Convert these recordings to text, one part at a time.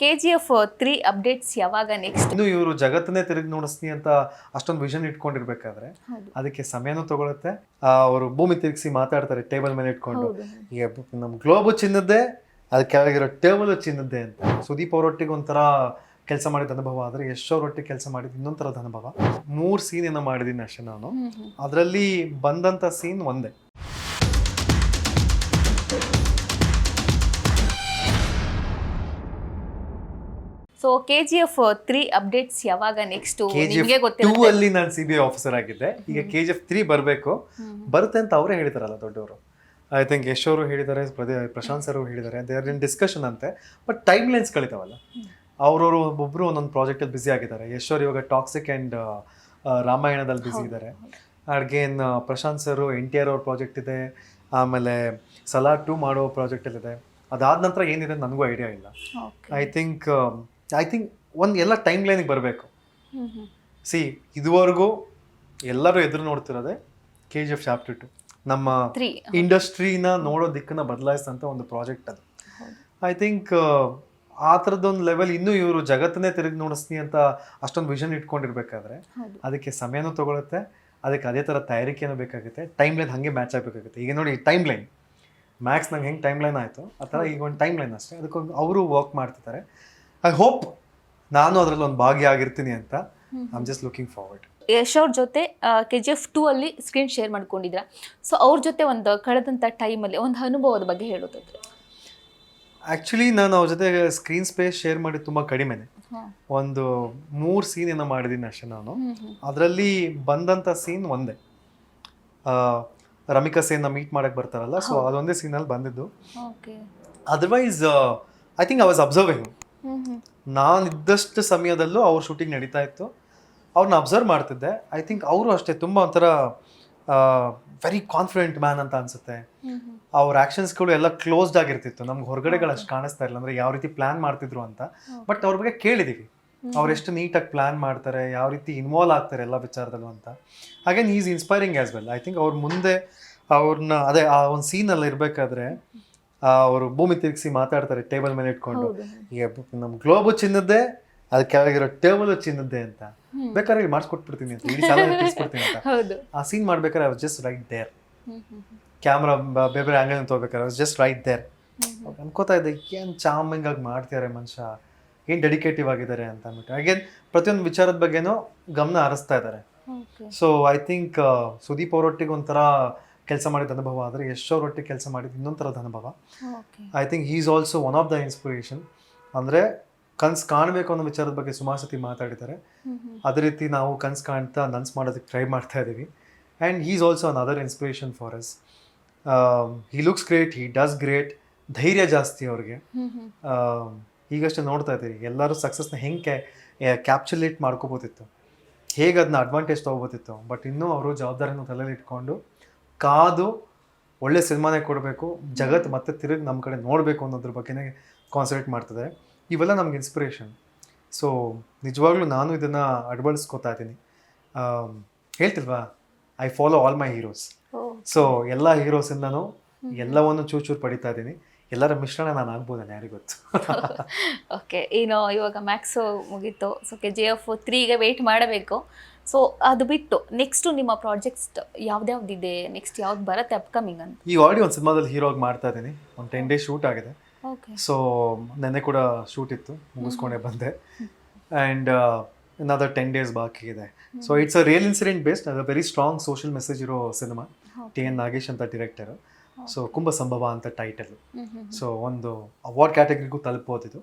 KGF 3 updates ಯಾವಾಗ next? ಇನ್ನು ಇವರು ಜಗತ್ತನ್ನೇ ತಿರುಗಿ ನೋಡಿಸ್ತೀನಿ ಅಂತ ಅಷ್ಟೊಂದು ವಿಷನ್ ಇಟ್ಕೊಂಡಿರ್ಬೇಕಾದ್ರೆ ಅದಕ್ಕೆ ಸಮಯನೂ ತಗೊಳುತ್ತೆ. ಅವರು ಭೂಮಿ ತಿರುಗಿಸಿ ಮಾತಾಡ್ತಾರೆ ಟೇಬಲ್ ಮೇಲೆ ಇಟ್ಕೊಂಡು, ಈಗ ನಮ್ಮ ಗ್ಲೋಬು ಚಿನ್ನದ್ದೇ, ಅದು ಕೆಳಗಿರೋ ಟೇಬಲ್ ಚಿನ್ನದ್ದೇ ಅಂತ. ಸುದೀಪ್ ಅವರೊಟ್ಟಿಗೆ ಒಂಥರ ಕೆಲಸ ಮಾಡಿದ ಅನುಭವ ಆದರೆ ಯಶ್ ಅವರೊಟ್ಟಿಗೆ ಕೆಲಸ ಮಾಡಿದ ಇನ್ನೊಂದು ಥರದ ಅನುಭವ. 3 ಸೀನ್ ಏನೋ ಮಾಡಿದ್ದೀನಿ ಅಷ್ಟೇ ನಾನು. ಅದರಲ್ಲಿ ಬಂದಂಥ ಸೀನ್ ಒಂದೇ. ಸೊ KGF 3 ಅಪ್ಡೇಟ್ಸ್ ಯಾವಾಗ ನೆಕ್ಸ್ಟ್? KGF 2 ಅಲ್ಲಿ ನಾನು CBI ಆಫೀಸರ್ ಆಗಿದ್ದೆ. ಈಗ KGF 3 ಬರಬೇಕು, ಬರುತ್ತೆ ಅಂತ ಅವರೇ ಹೇಳಿದಾರಲ್ಲ ದೊಡ್ಡವರು. ಐ ಥಿಂಕ್ ಯಶ್ ಅವರು ಹೇಳಿದ್ದಾರೆ, ಪ್ರಶಾಂತ್ ಸರ್ ಹೇಳಿದ್ದಾರೆ, ದೇ ಆರ್ ಇನ್ ಡಿಸ್ಕಷನ್ ಅಂತೆ. ಬಟ್ ಟೈಮ್ ಲೈನ್ಸ್ ಕಳಿತಾವಲ್ಲ, ಅವ್ರವರು ಒಬ್ಬೊಬ್ರು ಒಂದೊಂದು ಪ್ರಾಜೆಕ್ಟಲ್ಲಿ ಬ್ಯುಸಿ ಆಗಿದ್ದಾರೆ. ಯಶ್ ಅವರು ಇವಾಗ ಟಾಕ್ಸಿಕ್ ಆ್ಯಂಡ್ ರಾಮಾಯಣದಲ್ಲಿ ಬ್ಯುಸಿ ಇದ್ದಾರೆ. ಅಡ್ಗೇನ್ ಪ್ರಶಾಂತ್ ಸರ್ NTR ಅವ್ರ ಪ್ರಾಜೆಕ್ಟ್ ಇದೆ, ಆಮೇಲೆ ಸಲಾರ್ 2 ಮಾಡೋ ಪ್ರಾಜೆಕ್ಟಲ್ಲಿದೆ. ಅದಾದ ನಂತರ ಏನಿದೆ ನನಗೂ ಐಡಿಯಾ ಇಲ್ಲ. ಐ ಥಿಂಕ್ ಒಂದು ಎಲ್ಲ ಟೈಮ್ ಲೈನಿಗೆ ಬರಬೇಕು. ಸಿ ಇದುವರೆಗೂ ಎಲ್ಲರೂ ಎದುರು ನೋಡ್ತಿರೋದೆ KGF Chapter 2. ನಮ್ಮ ಇಂಡಸ್ಟ್ರಿನ ನೋಡೋ ದಿಕ್ಕನ್ನ ಬದಲಾಯಿಸಿದಂಥ ಒಂದು ಪ್ರಾಜೆಕ್ಟ್ ಅದು. ಐ ಥಿಂಕ್ ಆ ಥರದ್ದೊಂದು ಲೆವೆಲ್ ಇನ್ನೂ ಇವರು ಜಗತ್ತನ್ನೇ ತಿರುಗಿ ನೋಡಿಸ್ತೀನಿ ಅಂತ ಅಷ್ಟೊಂದು ವಿಷನ್ ಇಟ್ಕೊಂಡಿರ್ಬೇಕಾದ್ರೆ ಅದಕ್ಕೆ ಸಮಯನೂ ತಗೊಳುತ್ತೆ, ಅದಕ್ಕೆ ಅದೇ ಥರ ತಯಾರಿಕೆನೂ ಬೇಕಾಗುತ್ತೆ, ಟೈಮ್ ಲೈನ್ ಹಾಗೆ ಮ್ಯಾಚ್ ಆಗಬೇಕಾಗುತ್ತೆ. ಈಗ ನೋಡಿ ಟೈಮ್ ಲೈನ್ ಮ್ಯಾಕ್ಸ್ ನಂಗೆ ಹೆಂಗೆ ಟೈಮ್ ಲೈನ್ ಆಯಿತು ಆ ಥರ ಈಗ ಒಂದು ಟೈಮ್ ಲೈನ್ ಅಷ್ಟೇ. ಅದಕ್ಕೊಂದು ಅವರು ವರ್ಕ್ ಮಾಡ್ತಿದ್ದಾರೆ. ಐ ಹೋಪ್ ನಾನು ಅದರಲ್ಲಿ ಒಂದು ಭಾಗಿಯಾಗಿರ್ತೀನಿ ಅಂತ. I am just looking forward. Yash ಅವ್ರ ಜೊತೆ KGF 2 ಅಲ್ಲಿ ಸ್ಕ್ರೀನ್ ಶೇರ್ ಮಾಡ್ಕೊಂಡಿದ್ರ. ಸೊ ಅವ್ರ ಜೊತೆ ಒಂದು ಕಳೆದಂಥ ಟೈಮಲ್ಲಿ ಒಂದು ಅನುಭವದ ಬಗ್ಗೆ ಹೇಳೋದಾದ್ರೆ? ಆ್ಯಕ್ಚುಲಿ ನಾನು ಅವ್ರ ಜೊತೆ ಸ್ಕ್ರೀನ್ ಸ್ಪೇಸ್ ಶೇರ್ ಮಾಡಿದ್ದು ತುಂಬ ಕಡಿಮೆನೆ. ಒಂದು 3 ಸೀನ್ ಏನೋ ಮಾಡಿದ್ದೀನಿ ಅಷ್ಟೇ ನಾನು. ಅದರಲ್ಲಿ ಬಂದಂಥ ಸೀನ್ ಒಂದೇ. ರಮಿಕಾ ಸೇನ್ನ ಮೀಟ್ ಮಾಡಕ್ಕೆ ಬರ್ತಾರಲ್ಲ, ಸೊ ಅದೊಂದೇ ಸೀನಲ್ಲಿ ಬಂದಿದ್ದು. Otherwise I think I was observing. ನಾನು ಇದ್ದಷ್ಟು ಸಮಯದಲ್ಲೂ ಅವ್ರ ಶೂಟಿಂಗ್ ನಡೀತಾ ಇತ್ತು, ಅವ್ರನ್ನ ಅಬ್ಸರ್ವ್ ಮಾಡ್ತಿದ್ದೆ. ಐ ಥಿಂಕ್ ಅವರು ಅಷ್ಟೇ ತುಂಬ ಒಂಥರ ವೆರಿ ಕಾನ್ಫಿಡೆಂಟ್ ಮ್ಯಾನ್ ಅಂತ ಅನ್ಸುತ್ತೆ. ಅವ್ರ ಆ್ಯಕ್ಷನ್ಸ್ಗಳು ಎಲ್ಲ ಕ್ಲೋಸ್ಡ್ ಆಗಿರ್ತಿತ್ತು, ನಮ್ಗೆ ಹೊರಗಡೆಗಳು ಅಷ್ಟು ಕಾಣಿಸ್ತಾ ಇಲ್ಲ, ಅಂದರೆ ಯಾವ ರೀತಿ ಪ್ಲ್ಯಾನ್ ಮಾಡ್ತಿದ್ರು ಅಂತ. ಬಟ್ ಅವ್ರ ಬಗ್ಗೆ ಕೇಳಿದ್ದೀವಿ, ಅವ್ರು ಎಷ್ಟು ನೀಟಾಗಿ ಪ್ಲ್ಯಾನ್ ಮಾಡ್ತಾರೆ, ಯಾವ ರೀತಿ ಇನ್ವಾಲ್ವ್ ಆಗ್ತಾರೆ ಎಲ್ಲ ವಿಚಾರದಲ್ಲೂ ಅಂತ. ಹಾಗೇನ್ is inspiring as well. I think ಅವ್ರ ಮುಂದೆ ಅವ್ರನ್ನ ಅದೇ ಆ ಒಂದು ಸೀನಲ್ಲಿ ಇರಬೇಕಾದ್ರೆ ಅವರು ಭೂಮಿ ತಿರುಗಿಸಿ ಮಾತಾಡ್ತಾರೆ ಟೇಬಲ್ ಮೇಲೆ ಇಟ್ಕೊಂಡು, ಈಗ ನಮ್ಮ ಗ್ಲೋಬು ಚಿನ್ನದ್ದೇ, ಅದು ಕೆಳಗಿರೋ ಟೇಬಲ್ ಚಿನ್ನದ್ದೇ ಅಂತ. ಬೇಕಾದ್ರೆ ಮಾಡಿಸ್ಕೊಟ್ಬಿಡ್ತೀನಿ ಅಂತ, ಇಡೀ ಸಾಲ ತಿಳಿಸ್ಕೊಡ್ತೀನಿ ಅಂತ. ಆ ಸೀನ್ ಮಾಡ್ಬೇಕಾದ್ರೆ I was just right there. Camera ಬೇರೆ ಆಂಗಲ್ ತಗೋಬೇಕಾದ್ರೆ I was just right there. ಅನ್ಕೋತಾ ಇದ್ದೆ, ಏನು ಚಾಮಿಂಗ್ ಆಗಿ ಮಾಡ್ತಿದ್ದಾರೆ ಮನುಷ್ಯ, ಏನು ಡೆಡಿಕೇಟಿವ್ ಆಗಿದ್ದಾರೆ ಅಂತ ಅಂದ್ಬಿಟ್ಟು. ಹಾಗೇನು ಪ್ರತಿಯೊಂದು ವಿಚಾರದ ಬಗ್ಗೆನೂ ಗಮನ ಹರಿಸ್ತಾ ಇದ್ದಾರೆ. ಸೊ ಐ ಥಿಂಕ್ ಸುದೀಪ್ ಅವರೊಟ್ಟಿಗೆ ಒಂಥರ ಕೆಲಸ ಮಾಡಿದ ಅನುಭವ ಆದರೆ ಯಶ್ ಅವರೊಟ್ಟಿಗೆ ಕೆಲಸ ಮಾಡಿದ ಇನ್ನೊಂದು ಥರದ ಅನುಭವ. I think he is also one of the inspiration. ಅಂದರೆ ಕನ್ಸು ಕಾಣಬೇಕು ಅನ್ನೋ ವಿಚಾರದ ಬಗ್ಗೆ ಸುಮಾರು ಸತಿ ಮಾತಾಡಿದ್ದಾರೆ. ಅದೇ ರೀತಿ ನಾವು ಕನ್ಸು ಕಾಣ್ತಾ ನನ್ಸು ಮಾಡೋದಕ್ಕೆ ಟ್ರೈ ಮಾಡ್ತಾ ಇದ್ದೀವಿ. And he is also an other inspiration for us. He looks great, he does great. ಧೈರ್ಯ ಜಾಸ್ತಿ ಅವ್ರಿಗೆ. ಈಗಷ್ಟೇ ನೋಡ್ತಾ ಇದ್ದೀವಿ, ಎಲ್ಲರೂ ಸಕ್ಸಸ್ನ ಹೆಂಗೆ ಕ್ಯಾಪ್ಚುಲೇಟ್ ಮಾಡ್ಕೋಬೋದಿತ್ತು, ಹೇಗೆ ಅದನ್ನ ಅಡ್ವಾಂಟೇಜ್ ತೊಗೋಬೋದಿತ್ತು. ಬಟ್ ಇನ್ನೂ ಅವರು ಜವಾಬ್ದಾರಿನ ತಲೆಯಲ್ಲಿ ಇಟ್ಕೊಂಡು ಕಾದು ಒಳ್ಳೆ ಸಿನಿಮಾನೇ ಕೊಡಬೇಕು, ಜಗತ್ತು ಮತ್ತೆ ತಿರುಗಿ ನಮ್ಮ ಕಡೆ ನೋಡಬೇಕು ಅನ್ನೋದ್ರ ಬಗ್ಗೆನೇ ಕಾನ್ಸಂಟ್ರೇಟ್ ಮಾಡ್ತದೆ. ಇವೆಲ್ಲ ನಮ್ಗೆ ಇನ್ಸ್ಪಿರೇಷನ್. ಸೊ ನಿಜವಾಗ್ಲೂ ನಾನು ಇದನ್ನು ಅಳವಡಿಸ್ಕೋತಾ ಇದ್ದೀನಿ. ಹೇಳ್ತಿಲ್ವಾ, I follow all my heroes. So ಎಲ್ಲ ಹೀರೋಸಿಂದನೂ ಎಲ್ಲವನ್ನು ಚೂರು ಪಡಿತಾ ಇದ್ದೀನಿ. ಎಲ್ಲರ ಮಿಶ್ರಣ ನಾನು ಆಗ್ಬೋದಲ್ಲ, ಯಾರಿಗೊತ್ತು. ಓಕೆ, ಏನು ಇವಾಗ ಮ್ಯಾಕ್ಸು ಮುಗೀತು. ಸೊ KGF 3ಗೆ ವೆಯ್ಟ್ ಮಾಡಬೇಕು. ಸೊ ಅದು ಬಿಟ್ಟು ನೆಕ್ಸ್ಟು ನಿಮ್ಮ ಪ್ರಾಜೆಕ್ಟ್ಸ್ ಯಾವ್ದ್ಯಾವ್ದಿದೆ, ನೆಕ್ಸ್ಟ್ ಯಾವ್ದು ಬರುತ್ತೆ ಅಪ್ಕಮಿಂಗ್ ಅಂತ? ಈ ಆಲ್ರೆಡಿ ಒಂದು ಸಿನಿಮಾದಲ್ಲಿ ಹೀರೋ ಆಗಿ ಮಾಡ್ತಾ ಇದ್ದೀನಿ. ಒಂದು 10 ಡೇಸ್ ಶೂಟ್ ಆಗಿದೆ. ಸೊ ನೆನ್ನೆ ಕೂಡ ಶೂಟ್ ಇತ್ತು, ಮುಗಿಸ್ಕೊಂಡೇ ಬಂದೆ. ಆ್ಯಂಡ್ another 10 ಡೇಸ್ ಬಾಕಿ ಇದೆ. So it's a real incident based, ಅದು ವೆರಿ ಸ್ಟ್ರಾಂಗ್ ಸೋಷಿಯಲ್ ಮೆಸೇಜ್ ಇರೋ ಸಿನಿಮಾ. TN ನಾಗೇಶ್ ಅಂತ ಡೈರೆಕ್ಟರು. ಸೊ ಕುಂಭ ಸಂಭವ ಅಂತ ಟೈಟಲ್. ಸೊ ಒಂದು ಅವಾರ್ಡ್ ಕ್ಯಾಟಗರಿಗೂ ತಲುಪೋದಿದು.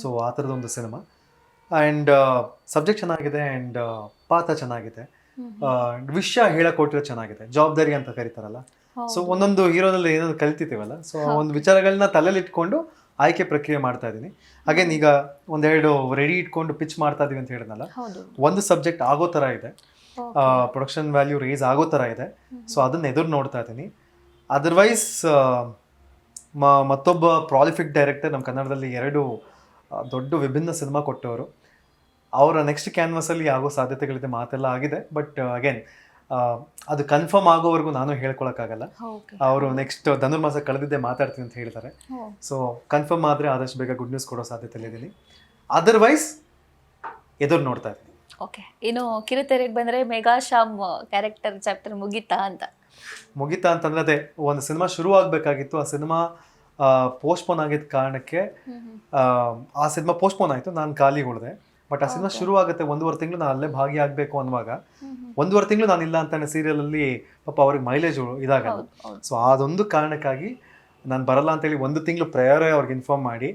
ಸೊ ಆ ಥರದೊಂದು ಸಿನಿಮಾ. ಆ್ಯಂಡ್ ಸಬ್ಜೆಕ್ಟ್ ಚೆನ್ನಾಗಿದೆ, ಆ್ಯಂಡ್ ಪಾತ್ರ ಚೆನ್ನಾಗಿದೆ, ವಿಷಯ ಹೇಳಕೊಟ್ಟಿರೋ ಚೆನ್ನಾಗಿದೆ, ಜವಾಬ್ದಾರಿ ಅಂತ ಕರೀತಾರಲ್ಲ. ಸೊ ಒಂದೊಂದು ಹೀರೋನಲ್ಲಿ ಏನಾದ್ರು ಕಲಿತಿದ್ದೀವಲ್ಲ, ಸೊ ಒಂದು ವಿಚಾರಗಳನ್ನ ತಲೆಯಲ್ಲಿ ಇಟ್ಕೊಂಡು ಆಯ್ಕೆ ಪ್ರಕ್ರಿಯೆ ಮಾಡ್ತಾ ಇದ್ದೀನಿ. ಹಾಗೇನು ಈಗ ಒಂದೆರಡು ರೆಡಿ ಇಟ್ಕೊಂಡು ಪಿಚ್ ಮಾಡ್ತಾ ಇದೀವಿ ಅಂತ ಹೇಳಿದ್ನಲ್ಲ, ಒಂದು ಸಬ್ಜೆಕ್ಟ್ ಆಗೋ ಥರ ಇದೆ, ಪ್ರೊಡಕ್ಷನ್ ವ್ಯಾಲ್ಯೂ ರೇಸ್ ಆಗೋ ಥರ ಇದೆ. ಸೊ ಅದನ್ನ ಎದುರು ನೋಡ್ತಾ ಇದ್ದೀನಿ. ಅದರ್ವೈಸ್ ಮತ್ತೊಬ್ಬ ಪ್ರಾಲಿಫಿಕ್ ಡೈರೆಕ್ಟರ್ ನಮ್ಮ ಕನ್ನಡದಲ್ಲಿ 2 ದೊಡ್ಡ ವಿಭಿನ್ನ ಸಿನಿಮಾ ಕೊಟ್ಟವರು, ಅವರ ನೆಕ್ಸ್ಟ್ ಕ್ಯಾನ್ವಸಲ್ಲಿ ಆಗೋ ಸಾಧ್ಯತೆಗಳಿದೆ, ಮಾತೆಲ್ಲ ಆಗಿದೆ. ಬಟ್ ಅಗೇನ್ ಅದು ಕನ್ಫರ್ಮ್ ಆಗೋವರೆಗೂ ನಾನು ಹೇಳ್ಕೊಳಕ್ಕಾಗಲ್ಲ. ಓಕೆ. ಅವರು ನೆಕ್ಸ್ಟ್ ಧನುರ್ಮಾಸ ಕಳೆದಿದ್ದೆ ಮಾತಾಡ್ತೀನಿ ಅಂತ ಹೇಳ್ತಾರೆ. ಸೊ ಕನ್ಫರ್ಮ್ ಆದರೆ ಆದಷ್ಟು ಬೇಗ ಗುಡ್ ನ್ಯೂಸ್ ಕೊಡೋ ಸಾಧ್ಯತೆಯಲ್ಲಿದ್ದೀನಿ. ಅದರ್ವೈಸ್ ಎದುರು ನೋಡ್ತಾ ಇದ್ದೀನಿ. ಓಕೆ. ಇನ್ನು ಕಿರುತೆರೆಗೆ ಬಂದರೆ ಮೆಗಾ ಶ್ಯಾಮ್ ಕ್ಯಾರೆಕ್ಟರ್ ಚಾಪ್ಟರ್ ಮುಗೀತಾ ಅಂತ? ಮುಗೀತಾ ಅಂತಂದ್ರೆ ಅದೇ ಒಂದು ಸಿನಿಮಾ ಶುರು ಆಗಬೇಕಾಗಿತ್ತು. ಆ ಸಿನಿಮಾ ಪೋಸ್ಟ್ಪೋನ್ ಆಗಿದ್ದ ಕಾರಣಕ್ಕೆ ಆ ಸಿನಿಮಾ ಪೋಸ್ಟ್ಪೋನ್ ಆಯಿತು, ನಾನು ಖಾಲಿ ಉಳಿದೆ. ಬಟ್ ಆ ಸಿನಿಮಾ ಶುರು ಆಗುತ್ತೆ 1.5 ತಿಂಗಳು ನಾನು ಅಲ್ಲೇ ಭಾಗಿಯಾಗಬೇಕು ಅನ್ನುವಾಗ 1.5 ತಿಂಗಳು ನಾನು ಇಲ್ಲ ಅಂತಾನೆ ಸೀರಿಯಲಲ್ಲಿ ಪಾಪ ಅವ್ರಿಗೆ ಮೈಲೇಜ್ ಇದಾಗಲ್ಲ. ಸೊ ಅದೊಂದು ಕಾರಣಕ್ಕಾಗಿ ನಾನು ಬರಲ್ಲ ಅಂತೇಳಿ 1 ತಿಂಗಳು ಪ್ರಯರೇ ಅವ್ರಿಗೆ ಇನ್ಫಾರ್ಮ್ ಮಾಡಿ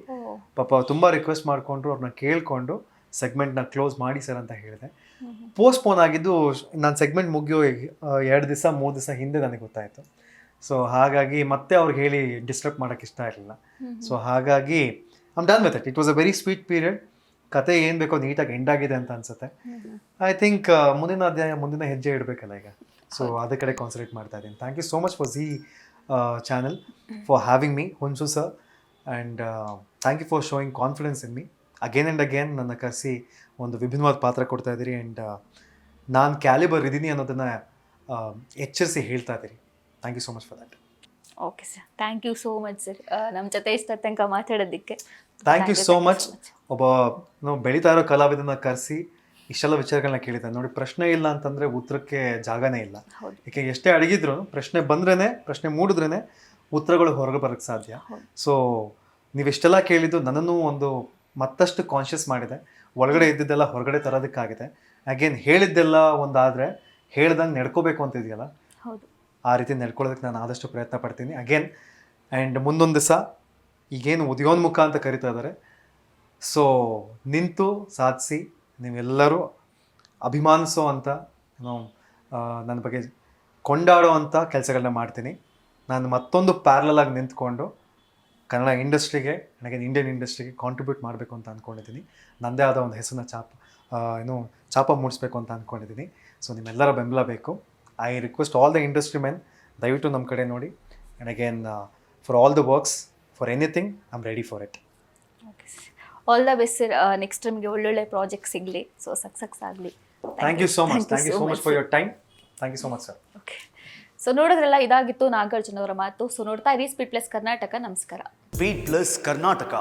ಪಾಪ ತುಂಬ ರಿಕ್ವೆಸ್ಟ್ ಮಾಡಿಕೊಂಡ್ರು, ಅವ್ರನ್ನ ಕೇಳಿಕೊಂಡು ಸೆಗ್ಮೆಂಟ್ನ ಕ್ಲೋಸ್ ಮಾಡಿ ಸರ್ ಅಂತ ಹೇಳಿದೆ. ಪೋಸ್ಟ್ಪೋನ್ ಆಗಿದ್ದು ನಾನು ಸೆಗ್ಮೆಂಟ್ ಮುಗಿಯೋ 2 ದಿವಸ 3 ದಿವಸ ಹಿಂದೆ ನನಗೆ ಗೊತ್ತಾಯಿತು. ಸೊ ಹಾಗಾಗಿ ಮತ್ತೆ ಅವ್ರಿಗೆ ಹೇಳಿ ಡಿಸ್ಟರ್ಬ್ ಮಾಡೋಕ್ಕೆ ಇಷ್ಟ ಇರಲಿಲ್ಲ. ಸೊ ಹಾಗಾಗಿ I'm done with it. It was a very sweet period. ಕತೆ ಏನು ಬೇಕೋ ನೀಟಾಗಿ ಎಂಡ್ ಆಗಿದೆ ಅಂತ ಅನ್ಸುತ್ತೆ. ಐ ಥಿಂಕ್ ಮುಂದಿನ ಅಧ್ಯಾಯ, ಮುಂದಿನ ಹೆಜ್ಜೆ ಇಡಬೇಕಲ್ಲ ಈಗ. ಸೊ ಅದೇ ಕಡೆ ಕಾನ್ಸಂಟ್ರೇಟ್ ಮಾಡ್ತಾ ಇದ್ದೀನಿ. Thank you so much for Zee channel for having me, ಹುಂಚು sir. And thank you for showing confidence in me. Again and again ನನ್ನ ಕರೆಸಿ ಒಂದು ವಿಭಿನ್ನವಾದ ಪಾತ್ರ ಕೊಡ್ತಾ ಇದ್ದೀರಿ. ಆ್ಯಂಡ್ ನಾನು ಕ್ಯಾಲಿಬರ್ ಇದ್ದೀನಿ ಅನ್ನೋದನ್ನು ಎಚ್ಚರಿಸಿ ಹೇಳ್ತಾ ಇದ್ದೀರಿ. Thank you so much for that. Okay sir, thank you so much sir ನಮ್ಮ ಜೊತೆ ಇಷ್ಟ ತನಕ ಮಾತಾಡೋದಕ್ಕೆ. Thank you so much. ಒಬ್ಬ ನಾವು ಬೆಳೀತಾ ಇರೋ ಕಲಾವಿದನ ಕರೆಸಿ ಇಷ್ಟೆಲ್ಲ ವಿಚಾರಗಳನ್ನ ಕೇಳಿದ್ದಾರೆ ನೋಡಿ. ಪ್ರಶ್ನೆ ಇಲ್ಲ ಅಂತಂದರೆ ಉತ್ತರಕ್ಕೆ ಜಾಗನೇ ಇಲ್ಲ. ಯಾಕೆ ಎಷ್ಟೇ ಅಡಗಿದ್ರು ಪ್ರಶ್ನೆ ಬಂದ್ರೇ, ಪ್ರಶ್ನೆ ಮೂಡಿದ್ರೇ ಉತ್ತರಗಳು ಹೊರಗೆ ಬರೋಕ್ಕೆ ಸಾಧ್ಯ. ಸೊ ನೀವೆಷ್ಟೆಲ್ಲ ಕೇಳಿದ್ದು ನನ್ನನ್ನು ಒಂದು ಮತ್ತಷ್ಟು ಕಾನ್ಷಿಯಸ್ ಮಾಡಿದೆ. ಒಳಗಡೆ ಇದ್ದಿದ್ದೆಲ್ಲ ಹೊರಗಡೆ ತರೋದಕ್ಕಾಗಿದೆ. ಅಗೇನ್ ಹೇಳಿದ್ದೆಲ್ಲ ಒಂದಾದರೆ ಹೇಳ್ದಂಗೆ ನಡ್ಕೋಬೇಕು ಅಂತ ಇದೆಯಲ್ಲ, ಆ ರೀತಿ ನಡ್ಕೊಳ್ಳೋದಕ್ಕೆ ನಾನು ಆದಷ್ಟು ಪ್ರಯತ್ನ ಪಡ್ತೀನಿ. ಅಗೇನ್ ಆ್ಯಂಡ್ ಮುಂದೊಂದು ದಿವಸ ಈಗೇನು ಉದಯೋನ್ಮುಖ ಅಂತ ಕರಿತಾ ಇದ್ದಾರೆ, ಸೊ ನಿಂತು ಸಾಧಿಸಿ ನೀವೆಲ್ಲರೂ ಅಭಿಮಾನಿಸೋ ಅಂತ ನನ್ನ ಬಗ್ಗೆ ಕೊಂಡಾಡೋ ಅಂಥ ಕೆಲಸಗಳನ್ನ ಮಾಡ್ತೀನಿ. ನಾನು ಮತ್ತೊಂದು ಪ್ಯಾರಲಲ್ ಆಗಿ ನಿಂತ್ಕೊಂಡು ಕನ್ನಡ ಇಂಡಸ್ಟ್ರಿಗೆ, ನನಗೆ ಇಂಡಿಯನ್ ಇಂಡಸ್ಟ್ರಿಗೆ ಕಾಂಟ್ರಿಬ್ಯೂಟ್ ಮಾಡಬೇಕು ಅಂತ ಅಂದ್ಕೊಂಡಿದ್ದೀನಿ. ನನ್ನದೇ ಆದ ಒಂದು ಹೆಸರನ್ನ ಛಾಪ ಮೂಡಿಸ್ಬೇಕು ಅಂತ ಅಂದ್ಕೊಂಡಿದ್ದೀನಿ. ಸೊ ನಿಮ್ಮೆಲ್ಲರ ಬೆಂಬಲ ಬೇಕು. I request all the industry men, ದಯವಿಟ್ಟು ನಮ್ಮ ಕಡೆ ನೋಡಿ. And again for all the works, for anything I am ready for it. Okay sir, all the best sir. Next ನಿಮಗೆ ಒಳ್ಳೊಳ್ಳೆ ಪ್ರಾಜೆಕ್ಟ್ ಸಿಗಲಿ, ಸೊ ಸಕ್ಸಸ್ ಆಗಲಿ. Thank you so much. Thank you so much for your time. Thank you so much sir. Okay, so ನೋಡಿದ್ರಲ್ಲ, ಇದಾಗಿತ್ತು ನಾಗಾರ್ಜುನ ಅವರ ಮಾತು. So ನೋಡ್ತಾ ಇರಿ ಸ್ಪೀಡ್ ಪ್ಲಸ್ ಕರ್ನಾಟಕ. ನಮಸ್ಕಾರ. Speed plus Karnataka.